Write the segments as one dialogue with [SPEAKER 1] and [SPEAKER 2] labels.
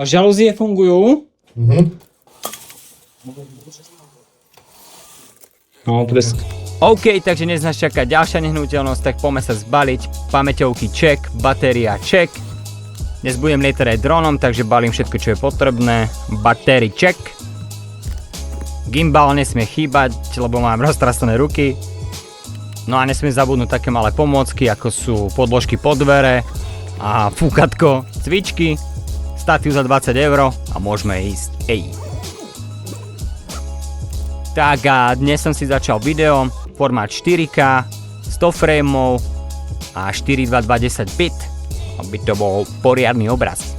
[SPEAKER 1] A žalúzie fungujú? No, OK, takže dnes nás čaká ďalšia nehnuteľnosť, tak poďme sa zbaliť. Pamäťovky check, batéria check. Dnes budem lietať aj dronom, takže balím všetko, čo je potrebné. Batérii check. Gimbal nesmie chýbať, lebo mám roztrasené ruky. No a nesmiem zabudnúť také malé pomôcky, ako sú podložky pod dvere a fúkatko, cvičky, statív za 20 € a môžeme ísť. Ej. Tak a dnes som si začal video, formát 4K, 100 frameov a 42210 bit, aby to bol poriadny obraz.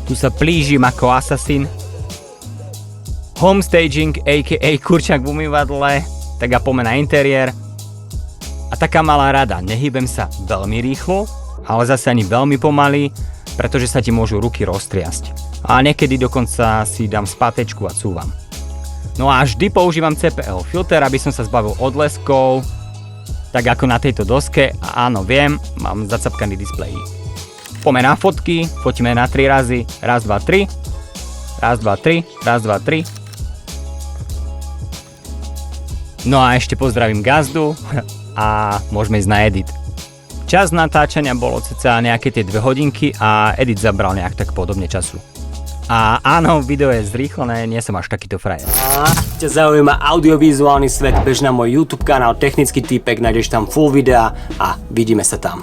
[SPEAKER 1] Tu sa plížim ako assassin. Home staging, a.k.a. kurčak v umývadle, tak a poďme na interiér. A taká malá rada, nehýbem sa veľmi rýchlo, ale zase ani veľmi pomaly, pretože sa ti môžu ruky roztriasť. A niekedy dokonca si dám spátečku a cúvam. No a vždy používam CPL filter, aby som sa zbavil odleskov, tak ako na tejto doske. A áno, viem, mám zacapkaný displej. Poďme na fotky, fotíme na 3 razy. Raz, 2, 3. Raz, 2, 3. Raz, 2, 3. No a ešte pozdravím gazdu a môžeme ísť na edit. Čas natáčania bolo cca nejaké tie 2 hodinky a edit zabral nejak tak podobne času. A áno, video je zrýchlené, nie som až takýto frajer. A ťa zaujíma audiovizuálny svet, bež na môj YouTube kanál Technický týpek, nájdeš tam full videa a vidíme sa tam.